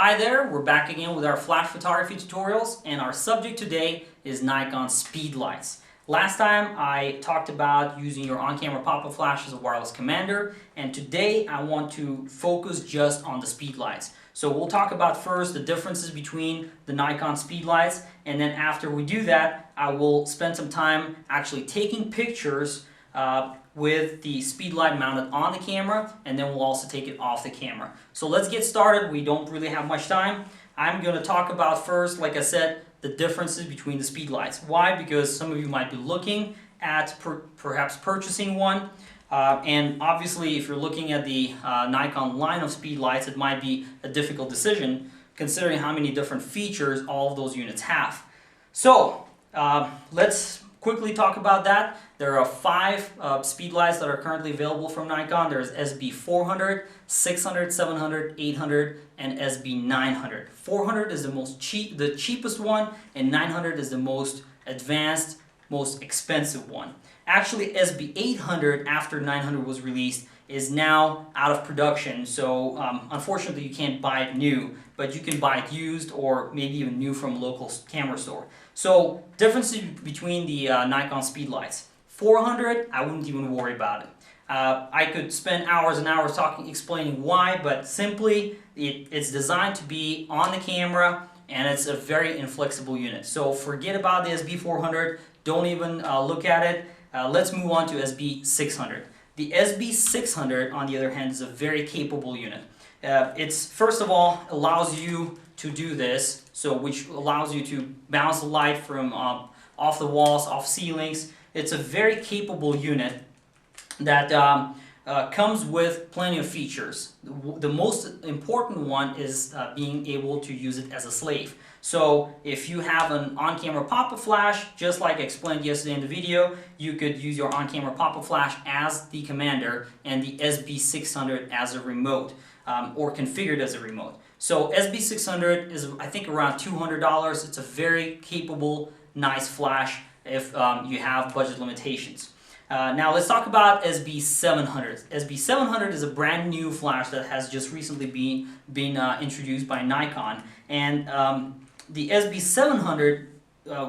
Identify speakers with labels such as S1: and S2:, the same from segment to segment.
S1: Hi there, we're back again with our flash photography tutorials, and our subject today is Nikon Speedlights. Last time I talked about using your on-camera pop-up flash as a wireless commander, and today I want to focus just on the Speedlights. So we'll talk about first the differences between the Nikon Speedlights, and then after we do that, I will spend some time actually taking pictures with the Speedlight mounted on the camera, and then we'll also take it off the camera. So let's get started. We don't really have much time. I'm going to talk about first, like I said, the differences between the Speedlights. Why? Because some of you might be looking at perhaps purchasing one, and obviously if you're looking at the Nikon line of Speedlights, it might be a difficult decision considering how many different features all of those units have. So let's quickly talk about that. There are 5 Speedlights that are currently available from Nikon. There's SB400, 600, 700, 800, and SB900. 400 is the cheapest one, and 900 is the most advanced, most expensive one. Actually, SB800, after 900 was released, is now out of production, so unfortunately you can't buy it new, but you can buy it used or maybe even new from a local camera store. So differences between the Nikon Speedlights. 400, I wouldn't even worry about it. I could spend hours and hours explaining why, but simply it's designed to be on the camera, and it's a very inflexible unit. So forget about the SB400, don't even look at it. Let's move on to SB600. The SB600, on the other hand, is a very capable unit. It's first of all allows you to do this, which allows you to bounce the light from off the walls, off ceilings. It's a very capable unit that comes with plenty of features. The most important one is being able to use it as a slave. So if you have an on-camera pop-up flash, just like I explained yesterday in the video, you could use your on-camera pop-up flash as the commander and the SB600 as a remote, or configured as a remote. So SB600 is, I think, around $200. It's a very capable, nice flash if you have budget limitations. Now let's talk about SB700. SB700 is a brand new flash that has just recently been introduced by Nikon, and the SB700,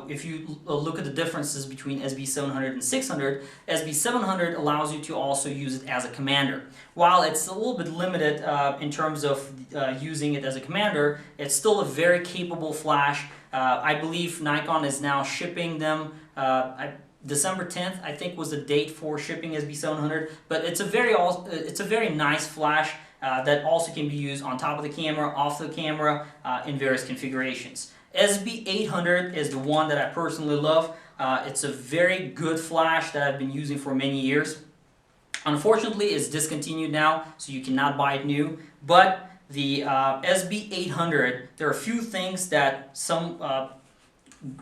S1: if you look at the differences between SB700 and 600, SB700 allows you to also use it as a commander. While it's a little bit limited in terms of using it as a commander, it's still a very capable flash. I believe Nikon is now shipping them. December 10th, I think, was the date for shipping SB700, but it's a very nice flash that also can be used on top of the camera, off the camera, in various configurations. SB800 is the one that I personally love. It's a very good flash that I've been using for many years. Unfortunately, it's discontinued now, so you cannot buy it new, but the SB800, there are a few things that some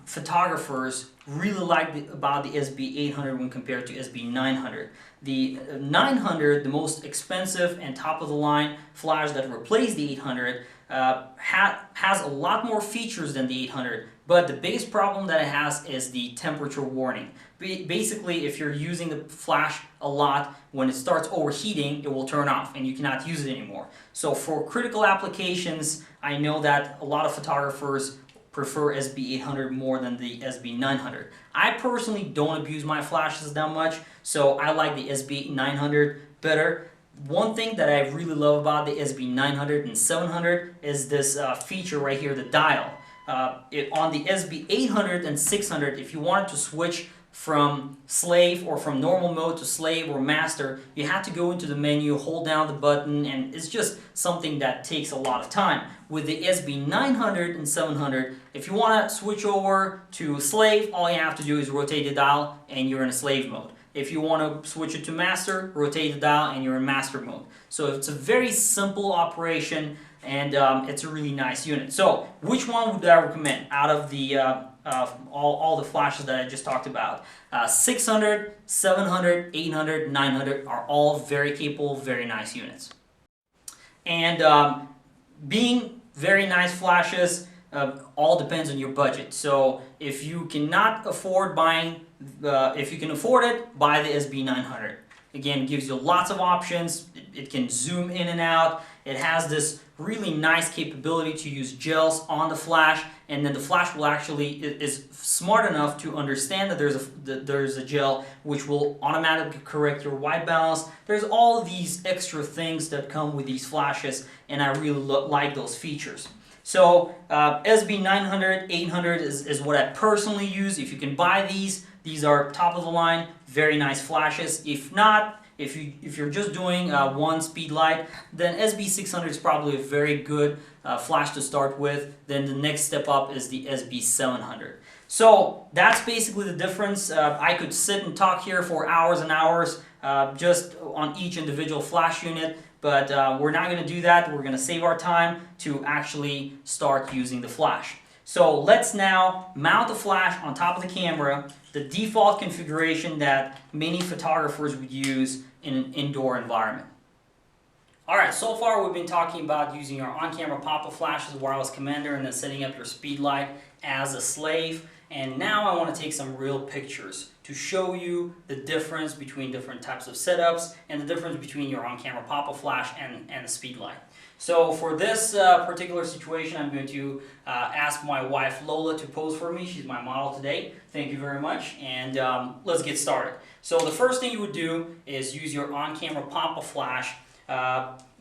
S1: photographers really like about the SB800 when compared to SB900. The 900, the most expensive and top-of-the-line flash that replaced the 800, has a lot more features than the 800, but the biggest problem that it has is the temperature warning. Basically, if you're using the flash a lot, when it starts overheating, it will turn off and you cannot use it anymore. So for critical applications, I know that a lot of photographers prefer SB800 more than the SB900. I personally don't abuse my flashes that much, so I like the SB900 better. One thing that I really love about the SB900 and 700 is this feature right here, the dial. On the SB800 and 600, if you wanted to switch from slave or from normal mode to slave or master, you have to go into the menu, hold down the button, and it's just something that takes a lot of time. With the SB900 and 700, if you want to switch over to slave, all you have to do is rotate the dial and you're in a slave mode. If you want to switch it to master, rotate the dial and you're in master mode. So it's a very simple operation, and it's a really nice unit. So which one would I recommend out of the all the flashes that I just talked about? 600, 700, 800, 900 are all very capable, very nice units. And being very nice flashes, all depends on your budget. So if you cannot afford buying, if you can afford it, buy the SB900. Again, it gives you lots of options. It can zoom in and out. It has this really nice capability to use gels on the flash, and then the flash will actually is smart enough to understand that there's a gel which will automatically correct your white balance. There's all these extra things that come with these flashes, and I really like those features. So SB900, 800 is what I personally use. If you can buy these are top of the line, very nice flashes. If not, if you're just doing one Speedlight, then SB600 is probably a very good flash to start with. Then the next step up is the SB700. So that's basically the difference. I could sit and talk here for hours and hours just on each individual flash unit, but we're not going to do that. We're going to save our time to actually start using the flash. So let's now mount the flash on top of the camera, the default configuration that many photographers would use in an indoor environment. Alright, so far we've been talking about using your on-camera pop-up flash as a wireless commander and then setting up your Speedlight as a slave. And now I want to take some real pictures to show you the difference between different types of setups and the difference between your on-camera pop-up flash and the Speedlight. So for this particular situation, I'm going to ask my wife Lola to pose for me. She's my model today. Thank you very much, and let's get started. So the first thing you would do is use your on-camera pop-up flash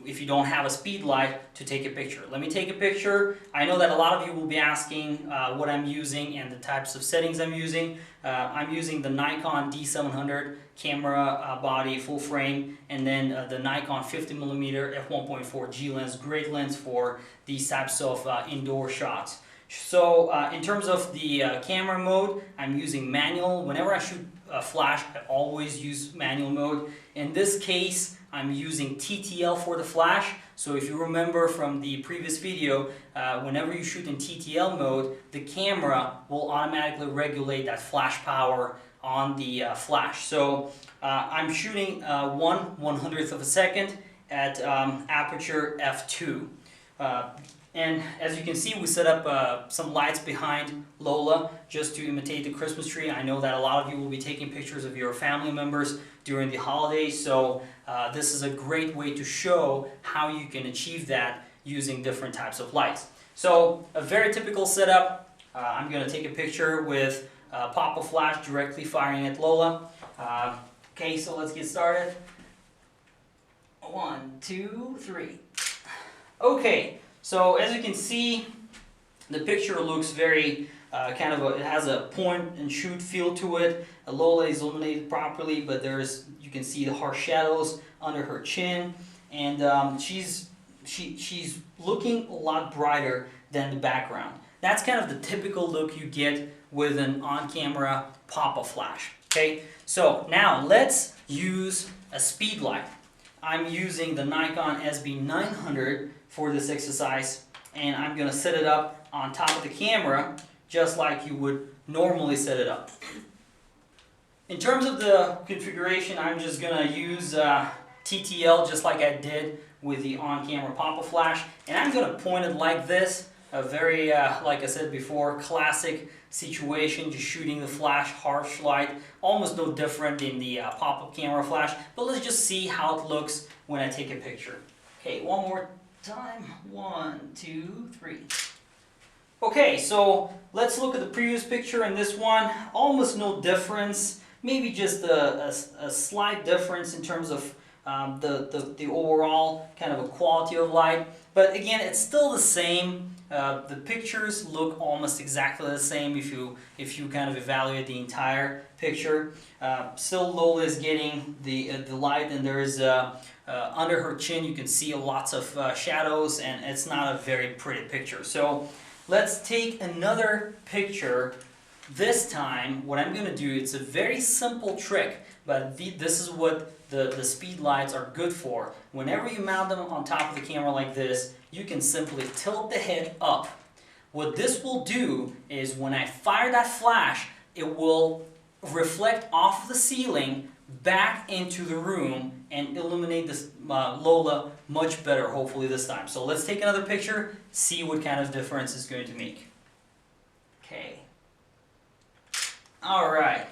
S1: if you don't have a Speedlight to take a picture. Let me take a picture. I know that a lot of you will be asking what I'm using and the types of settings I'm using. I'm using the Nikon D700 camera body full frame, and then the Nikon 50mm f1.4 G lens, great lens for these types of indoor shots. So in terms of the camera mode, I'm using manual. Whenever I shoot a flash, I always use manual mode. In this case, I'm using TTL for the flash. So if you remember from the previous video, whenever you shoot in TTL mode, the camera will automatically regulate that flash power on the flash. So I'm shooting 1/100th of a second at aperture f2. And as you can see, we set up some lights behind Lola just to imitate the Christmas tree. I know that a lot of you will be taking pictures of your family members during the holidays, so this is a great way to show how you can achieve that using different types of lights. So a very typical setup, I'm going to take a picture with pop-up flash directly firing at Lola. Okay, so let's get started. 1, 2, 3. Okay. So as you can see, the picture looks very it has a point and shoot feel to it. Lola is illuminated properly, but you can see the harsh shadows under her chin, and she's looking a lot brighter than the background. That's kind of the typical look you get with an on-camera pop-up flash. Okay, so now let's use a Speedlight. I'm using the Nikon SB900 for this exercise, and I'm going to set it up on top of the camera just like you would normally set it up. In terms of the configuration, I'm just going to use TTL just like I did with the on-camera pop-up flash, and I'm going to point it like this, a very, like I said before, classic situation, just shooting the flash, harsh light, almost no different than the pop-up camera flash, but let's just see how it looks when I take a picture. Okay, one more time. 1, 2, 3. Okay, so let's look at the previous picture and this one. Almost no difference. Maybe just a slight difference in terms of the overall kind of a quality of light. But again, it's still the same. The pictures look almost exactly the same if you kind of evaluate the entire picture. Still, Lola is getting the light, and there is under her chin you can see lots of shadows, and it's not a very pretty picture. So let's take another picture. This time, what I'm going to do, it's a very simple trick, but this is what the Speedlights are good for. Whenever you mount them on top of the camera like this, you can simply tilt the head up. What this will do is when I fire that flash, it will reflect off the ceiling back into the room and illuminate this Lola much better, hopefully this time. So let's take another picture, see what kind of difference it's going to make. Okay. Alright.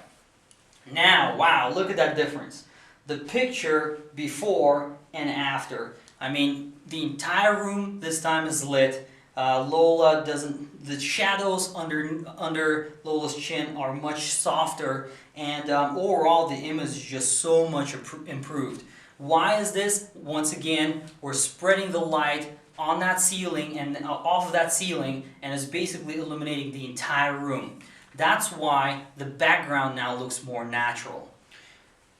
S1: Now, wow, look at that difference. The picture before and after. I mean, the entire room this time is lit. Lola doesn't. The shadows under Lola's chin are much softer, and overall the image is just so much improved. Why is this? Once again, we're spreading the light on that ceiling and off of that ceiling, and it's basically illuminating the entire room. That's why the background now looks more natural.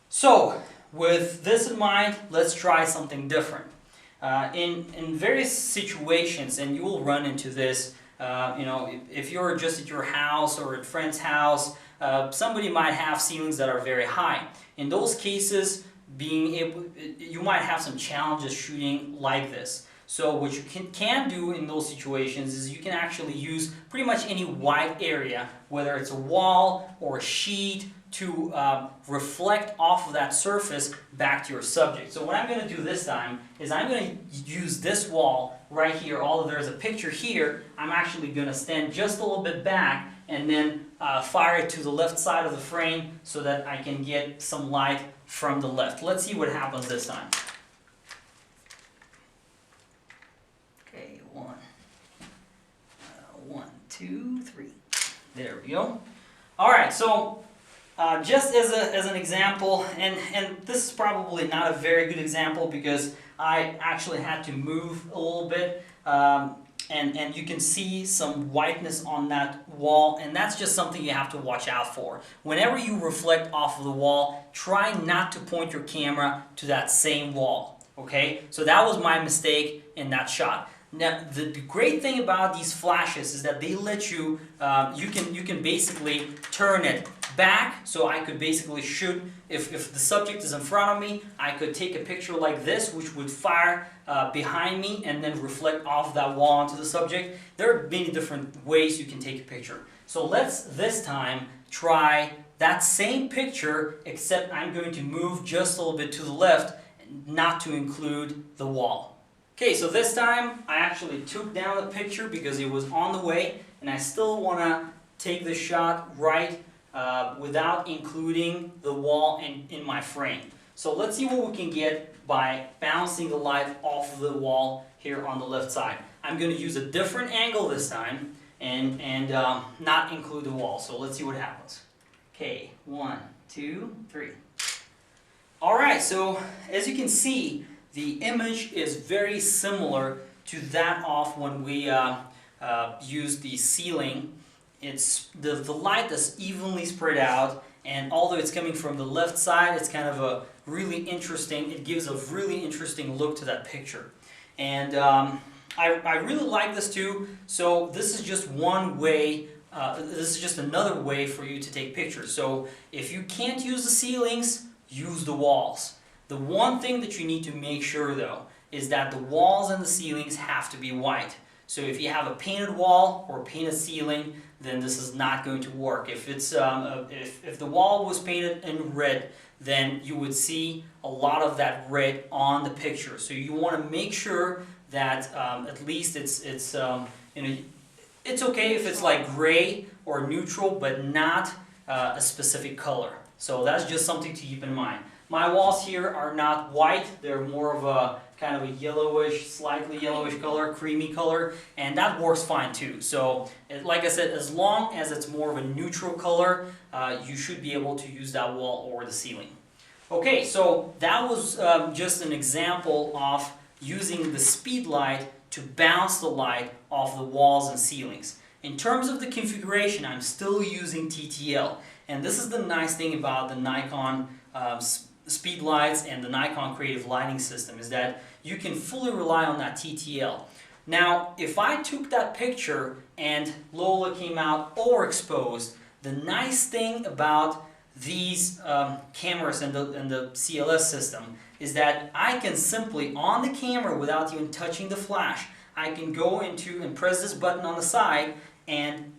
S1: So, with this in mind, let's try something different. In various situations, and you will run into this, if you're just at your house or at a friend's house, somebody might have ceilings that are very high. In those cases, you might have some challenges shooting like this. So what you can do in those situations is you can actually use pretty much any white area, whether it's a wall or a sheet, to reflect off of that surface back to your subject. So what I'm going to do this time is I'm going to use this wall right here. Although there's a picture here, I'm actually going to stand just a little bit back and then fire it to the left side of the frame so that I can get some light from the left. Let's see what happens this time. Okay, one, two, three. There we go. All right, so just as an example, and this is probably not a very good example because I actually had to move a little bit, and you can see some whiteness on that wall, and that's just something you have to watch out for. Whenever you reflect off of the wall, try not to point your camera to that same wall, okay? So that was my mistake in that shot. Now, the great thing about these flashes is that they let you, you can basically turn it back, so I could basically shoot, if the subject is in front of me, I could take a picture like this, which would fire behind me and then reflect off that wall onto the subject. There are many different ways you can take a picture. So let's this time try that same picture, except I'm going to move just a little bit to the left, not to include the wall. Okay, so this time I actually took down the picture because it was on the way, and I still want to take the shot right without including the wall in my frame. So let's see what we can get by bouncing the light off of the wall here on the left side. I'm going to use a different angle this time and not include the wall. So let's see what happens. Okay, 1, 2, 3. Alright, so as you can see, the image is very similar to that of when we used the ceiling. It's the light is evenly spread out, and although it's coming from the left side, it's kind of a really interesting, it gives a really interesting look to that picture. And I really like this too, so this is just one way, this is just another way for you to take pictures. So if you can't use the ceilings, use the walls. The one thing that you need to make sure though is that the walls and the ceilings have to be white. So if you have a painted wall or a painted ceiling, then this is not going to work. If it's if the wall was painted in red, then you would see a lot of that red on the picture. So you want to make sure that at least it's okay if it's like gray or neutral, but not a specific color. So that's just something to keep in mind. My walls here are not white, they're more of a kind of a yellowish, slightly yellowish color, creamy color, and that works fine too. So, like I said, as long as it's more of a neutral color, you should be able to use that wall or the ceiling. Okay, so that was just an example of using the Speedlight to bounce the light off the walls and ceilings. In terms of the configuration, I'm still using TTL, and this is the nice thing about the Nikon Speedlights and the Nikon Creative Lighting System, is that you can fully rely on that TTL. Now, if I took that picture and Lola came out overexposed, the nice thing about these cameras and the CLS system is that I can simply, on the camera without even touching the flash, I can go into and press this button on the side and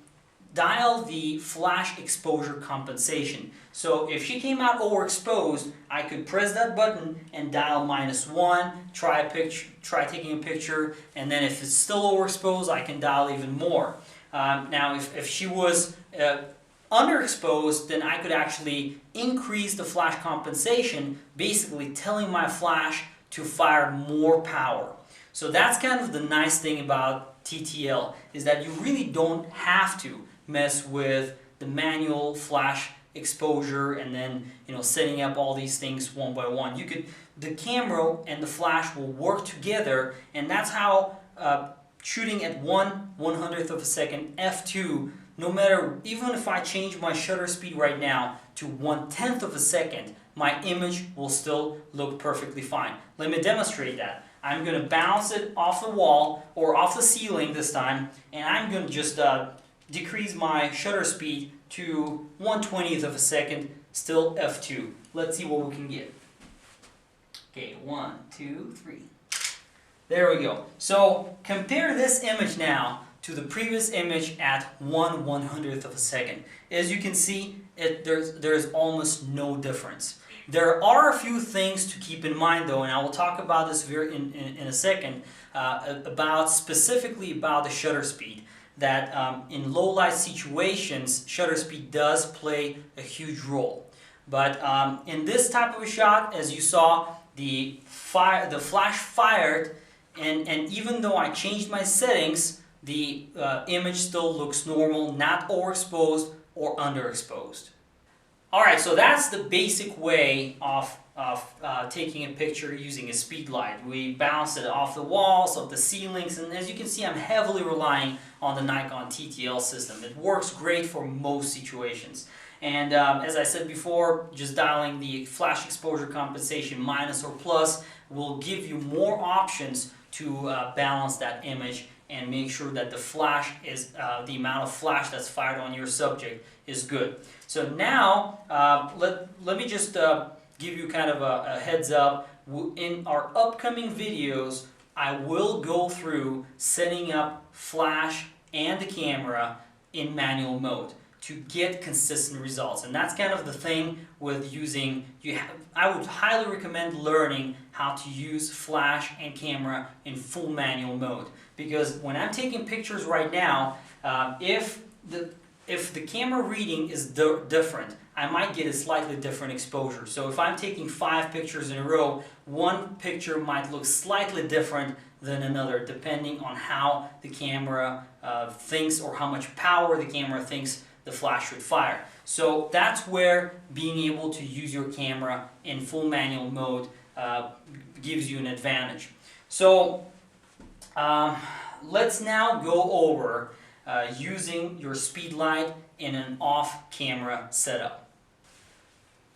S1: dial the flash exposure compensation. So if she came out overexposed, I could press that button and dial -1, try taking a picture, and then if it's still overexposed, I can dial even more. Now if she was underexposed, then I could actually increase the flash compensation, basically telling my flash to fire more power. So that's kind of the nice thing about TTL, is that you really don't have to mess with the manual flash exposure and then setting up all these things one by one. The camera and the flash will work together, and that's how shooting at 1/100th of a second f2, no matter, even if I change my shutter speed right now to 1/10th of a second, my image will still look perfectly fine. Let me demonstrate that. I'm going to bounce it off the wall, or off the ceiling this time, and I'm going to just decrease my shutter speed to 1/20th of a second, still f2. Let's see what we can get. Okay, 1, 2, 3. There we go. So compare this image now to the previous image at 1/100th of a second. As you can see, there's almost no difference. There are a few things to keep in mind though, and I will talk about this in a second, specifically about the shutter speed. That in low light situations, shutter speed does play a huge role. But in this type of a shot, as you saw, the flash fired, and even though I changed my settings, the image still looks normal, not overexposed or underexposed. Alright, so that's the basic way of taking a picture using a Speedlight. We bounce it off the walls, off the ceilings, and as you can see, I'm heavily relying on the Nikon TTL system. It works great for most situations. And as I said before, just dialing the flash exposure compensation minus or plus will give you more options to balance that image and make sure that the flash is, the amount of flash that's fired on your subject is good. So now, let me just give you kind of a heads up. In our upcoming videos, I will go through setting up flash and the camera in manual mode to get consistent results. And that's kind of the thing with using, I would highly recommend learning how to use flash and camera in full manual mode. Because when I'm taking pictures right now, if the camera reading is different, I might get a slightly different exposure. So if I'm taking 5 pictures in a row, one picture might look slightly different than another, depending on how the camera thinks, or how much power the camera thinks the flash should fire. So that's where being able to use your camera in full manual mode gives you an advantage. So let's now go over using your Speedlight in an off-camera setup.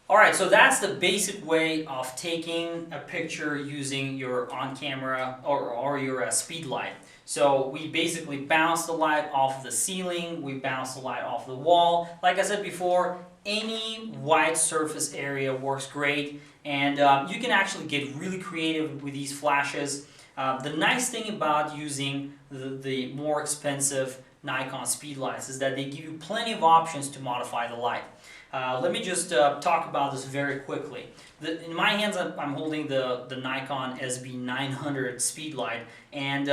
S1: Alright, so that's the basic way of taking a picture using your on-camera or your Speedlight. So we basically bounce the light off the ceiling, we bounce the light off the wall. Like I said before, any white surface area works great, and you can actually get really creative with these flashes. The nice thing about using the more expensive Nikon Speedlights is that they give you plenty of options to modify the light. Let me just talk about this very quickly. In my hands, I'm holding the Nikon SB900 Speedlight, and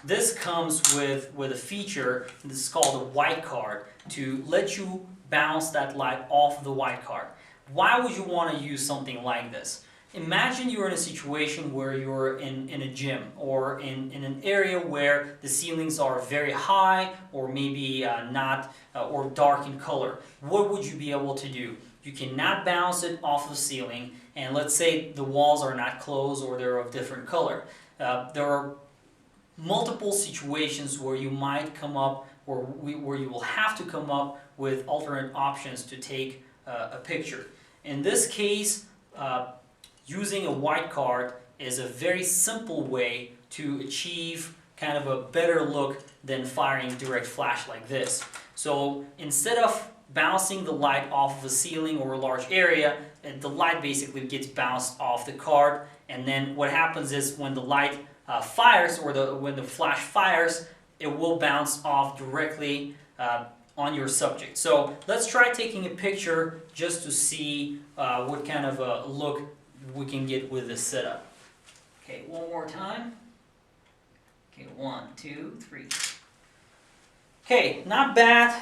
S1: this comes with a feature. This is called a white card, to let you bounce that light off the white card. Why would you want to use something like this? Imagine you're in a situation where you're in a gym, or in an area where the ceilings are very high, or maybe not, or dark in color. What would you be able to do? You cannot bounce it off the ceiling, and let's say the walls are not closed or they're of different color. There are multiple situations where you might come up, where you will have to come up with alternate options to take a picture. In this case, using a white card is a very simple way to achieve kind of a better look than firing direct flash like this. So instead of bouncing the light off of the ceiling or a large area, the light basically gets bounced off the card, and then what happens is when the light fires, or when the flash fires, it will bounce off directly on your subject. So let's try taking a picture just to see what kind of a look we can get with this setup. Okay, one more time. Okay, 1, 2, 3. Okay, not bad.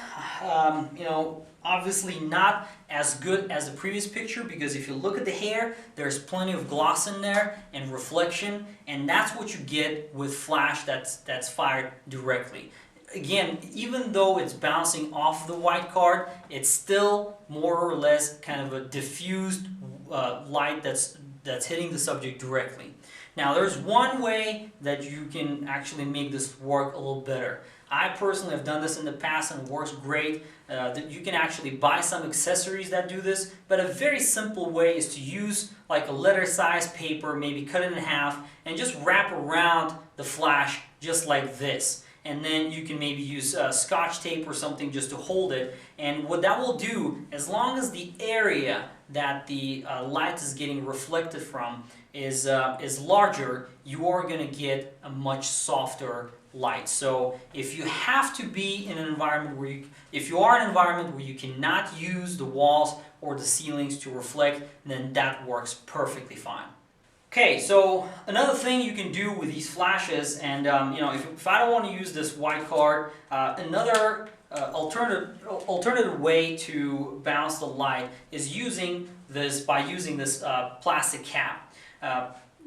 S1: You know, obviously not as good as the previous picture, because if you look at the hair, there's plenty of gloss in there and reflection, and that's what you get with flash that's fired directly. Again, even though it's bouncing off the white card, it's still more or less kind of a diffused light that's hitting the subject directly. Now, there's one way that you can actually make this work a little better. I personally have done this in the past and it works great. You can actually buy some accessories that do this, but a very simple way is to use like a letter size paper, maybe cut it in half, and just wrap around the flash just like this. And then you can maybe use scotch tape or something just to hold it. And what that will do, as long as the area that the light is getting reflected from is larger, you are going to get a much softer light. So if you have to be in an environment where if you are in an environment where you cannot use the walls or the ceilings to reflect, then that works perfectly fine. Okay, so another thing you can do with these flashes, and you know, if I don't want to use this white card, another alternative way to bounce the light is using this plastic cap.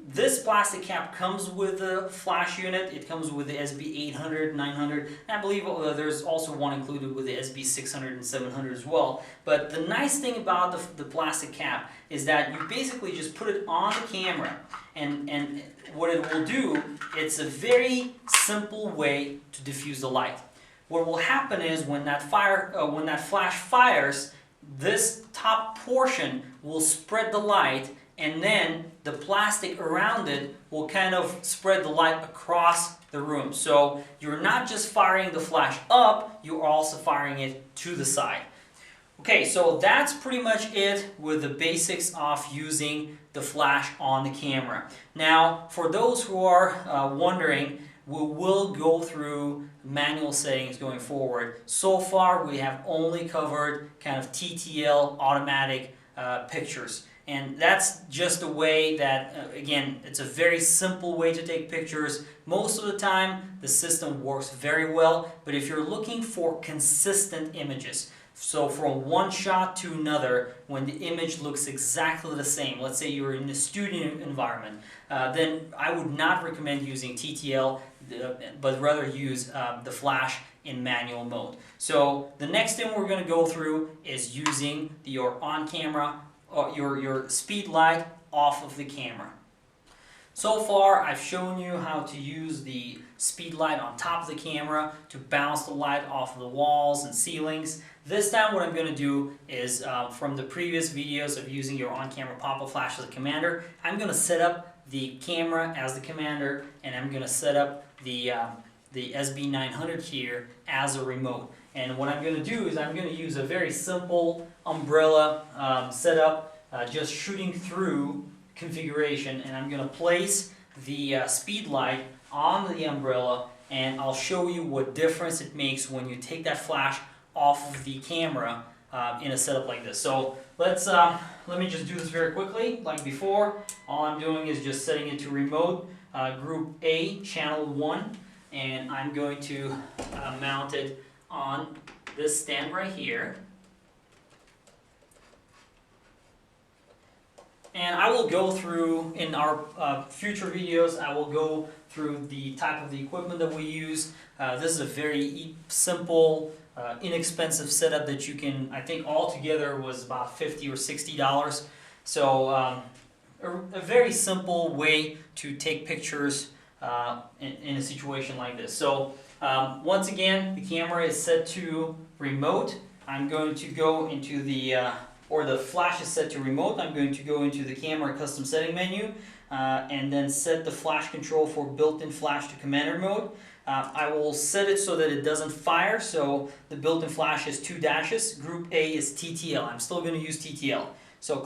S1: This plastic cap comes with a flash unit. It comes with the SB 800, 900, and I believe there's also one included with the SB 600 and 700 as well. But the nice thing about the plastic cap is that you basically just put it on the camera, and what it will do, it's a very simple way to diffuse the light. What will happen is when that flash fires, this top portion will spread the light, and then the plastic around it will kind of spread the light across the room. So you're not just firing the flash up, you're also firing it to the side. Okay, so that's pretty much it with the basics of using the flash on the camera. Now, for those who are wondering, we will go through manual settings going forward. So far, we have only covered kind of TTL automatic pictures. And that's just a way that, again, it's a very simple way to take pictures. Most of the time, the system works very well, but if you're looking for consistent images, so from one shot to another, when the image looks exactly the same, let's say you're in a studio environment, then I would not recommend using TTL, but rather use the flash in manual mode. So the next thing we're going to go through is using your on-camera or your speed light off of the camera. So far, I've shown you how to use the speed light on top of the camera to bounce the light off of the walls and ceilings. This time what I'm going to do is, from the previous videos of using your on-camera pop-up flash as a commander, I'm going to set up the camera as the commander, and I'm going to set up the SB 900 here as a remote. And what I'm going to do is I'm going to use a very simple umbrella setup, just shooting through configuration, and I'm going to place the speed light on the umbrella, and I'll show you what difference it makes when you take that flash off of the camera in a setup like this. So let me just do this very quickly. Like before, all I'm doing is just setting it to remote, group A, channel 1, and I'm going to mount it on this stand right here. And I will go through, in our future videos, I will go through the type of the equipment that we use. This is a very simple, inexpensive setup that you can, I think altogether was about $50 or $60. So a very simple way to take pictures in a situation like this. So once again, the camera is set to remote. I'm going to go into the flash is set to remote. I'm going to go into the camera custom setting menu and then set the flash control for built-in flash to commander mode. I will set it so that it doesn't fire, so the built-in flash is 2 dashes. Group A is TTL. I'm still going to use TTL. So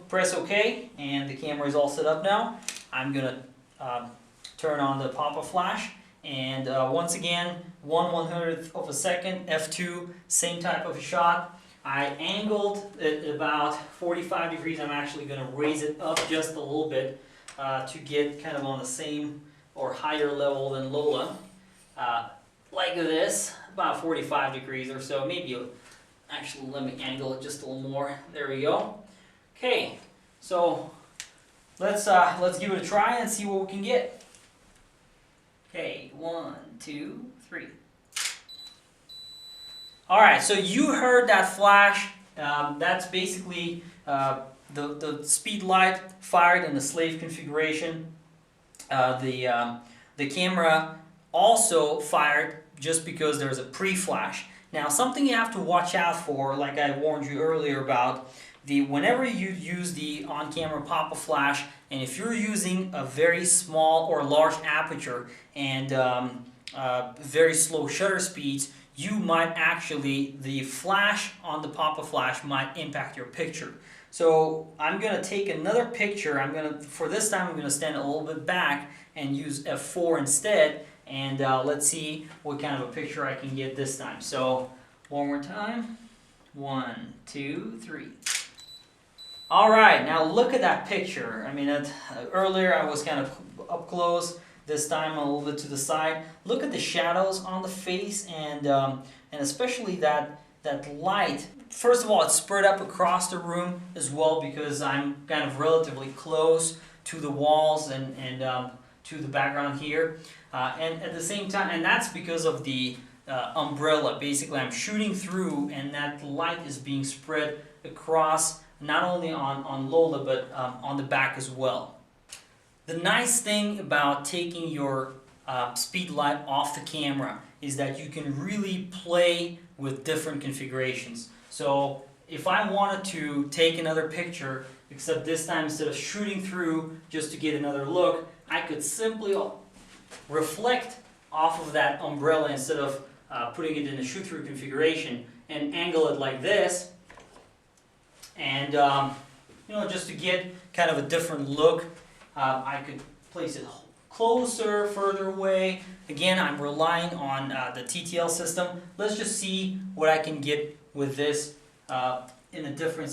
S1: press OK, and the camera is all set up now. I'm going to turn on the pop-up flash, and once again, 1/100th of a second, f2, same type of a shot. I angled it about 45 degrees. I'm actually going to raise it up just a little bit to get kind of on the same or higher level than Lola, like this. about 45 degrees or so, maybe. Actually, let me angle it just a little more. There we go. Okay, so let's give it a try and see what we can get. Okay, 1, 2, 3. All right, so you heard that flash. That's basically the speed light fired in the slave configuration. The camera also fired just because there's a pre-flash. Now, something you have to watch out for, like I warned you earlier about, whenever you use the on-camera pop-up flash, and if you're using a very small or large aperture and very slow shutter speeds, you might actually, the flash on the pop-up flash might impact your picture. So I'm going to take another picture. For this time, I'm going to stand a little bit back and use f4 instead, and let's see what kind of a picture I can get this time. So one more time. 1, 2, 3. All right, now look at that picture. I mean, earlier I was kind of up close. This time a little bit to the side. Look at the shadows on the face, and especially that light. First of all, it's spread up across the room as well because I'm kind of relatively close to the walls and to the background here. And at the same time, and that's because of the umbrella. Basically, I'm shooting through, and that light is being spread across not only on Lola but on the back as well. The nice thing about taking your speed light off the camera is that you can really play with different configurations. So if I wanted to take another picture, except this time instead of shooting through just to get another look, I could simply reflect off of that umbrella instead of putting it in a shoot-through configuration and angle it like this, and just to get kind of a different look. I could place it closer, further away. Again, I'm relying on the TTL system. Let's just see what I can get with this in a different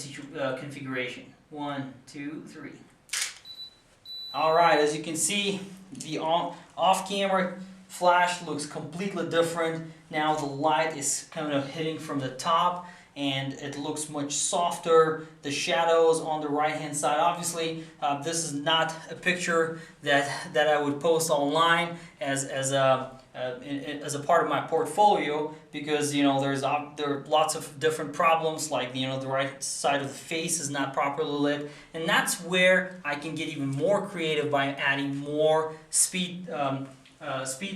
S1: configuration. 1, 2, 3. All right, as you can see, the off-camera flash looks completely different. Now the light is kind of hitting from the top, and it looks much softer. The shadows on the right hand side, obviously this is not a picture that I would post online as a part of my portfolio, because there are lots of different problems, like the right side of the face is not properly lit, and that's where I can get even more creative by adding more speed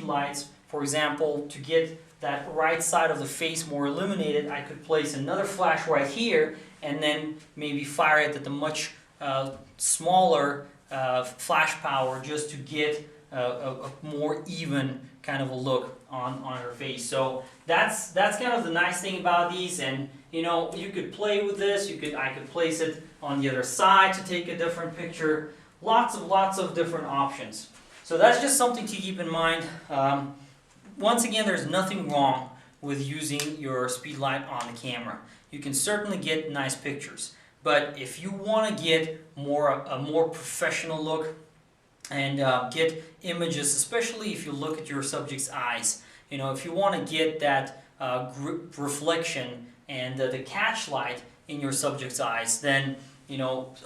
S1: lights. For example, to get that right side of the face more illuminated, I could place another flash right here and then maybe fire it at the much smaller flash power just to get a more even kind of a look on her face. So that's kind of the nice thing about these, and you could play with this. I could place it on the other side to take a different picture. Lots of different options. So that's just something to keep in mind. Once again, there's nothing wrong with using your speed light on the camera. You can certainly get nice pictures, but if you want to get a more professional look and get images, especially if you look at your subject's eyes, if you want to get that reflection and the catch light in your subject's eyes, then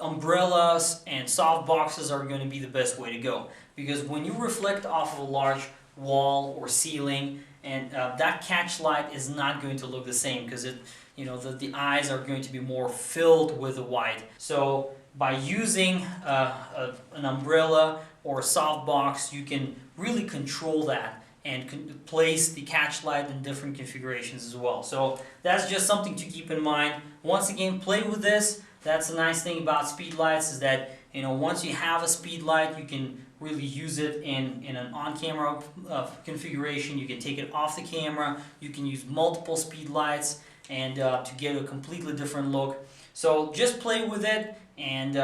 S1: umbrellas and soft boxes are going to be the best way to go, because when you reflect off of a large wall or ceiling, and that catch light is not going to look the same, because the eyes are going to be more filled with the white. So by using an umbrella or a soft box, you can really control that and place the catch light in different configurations as well. So that's just something to keep in mind. Once again, play with this. That's the nice thing about speed lights, is that once you have a speed light, you can really use it in an on-camera configuration. You can take it off the camera. You can use multiple speed lights and to get a completely different look. So just play with it, and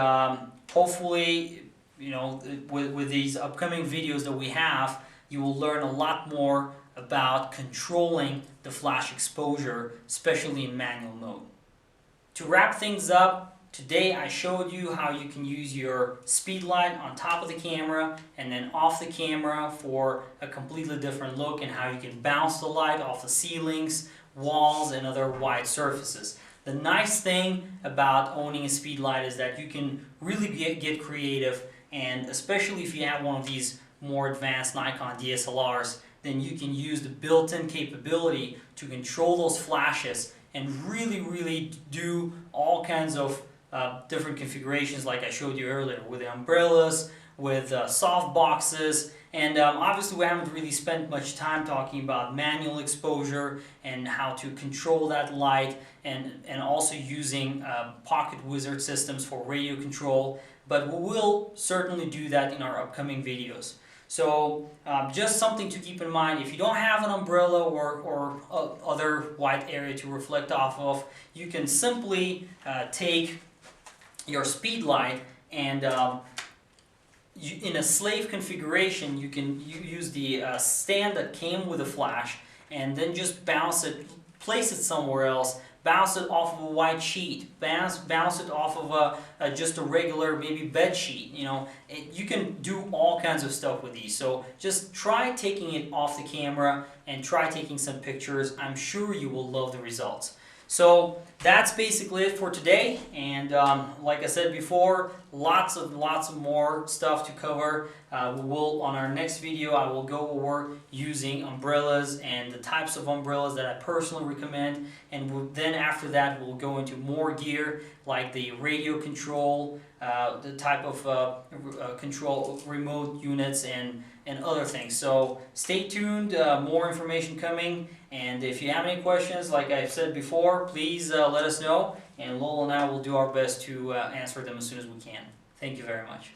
S1: hopefully, with these upcoming videos that we have, you will learn a lot more about controlling the flash exposure, especially in manual mode. To wrap things up, Today I showed you how you can use your speed light on top of the camera and then off the camera for a completely different look, and how you can bounce the light off the ceilings, walls, and other wide surfaces. The nice thing about owning a speed light is that you can really get creative, and especially if you have one of these more advanced Nikon DSLRs, then you can use the built-in capability to control those flashes and really do all kinds of different configurations like I showed you earlier, with the umbrellas, with soft boxes, and obviously we haven't really spent much time talking about manual exposure and how to control that light, and also using pocket wizard systems for radio control, but we will certainly do that in our upcoming videos. So just something to keep in mind: if you don't have an umbrella or other white area to reflect off of, you can simply take your speed light and in a slave configuration, you can use the stand that came with the flash, and then just bounce it, place it somewhere else, bounce it off of a white sheet, bounce it off of just a regular maybe bed sheet. You know, you can do all kinds of stuff with these. So just try taking it off the camera and try taking some pictures. I'm sure you will love the results. So that's basically it for today, and like I said before, lots of more stuff to cover. We will, on our next video, I will go over using umbrellas and the types of umbrellas that I personally recommend, and then after that we'll go into more gear like the radio control, the type of control remote units, and other things. So stay tuned, more information coming, and if you have any questions, like I've said before, please let us know, and Lowell and I will do our best to answer them as soon as we can. Thank you very much.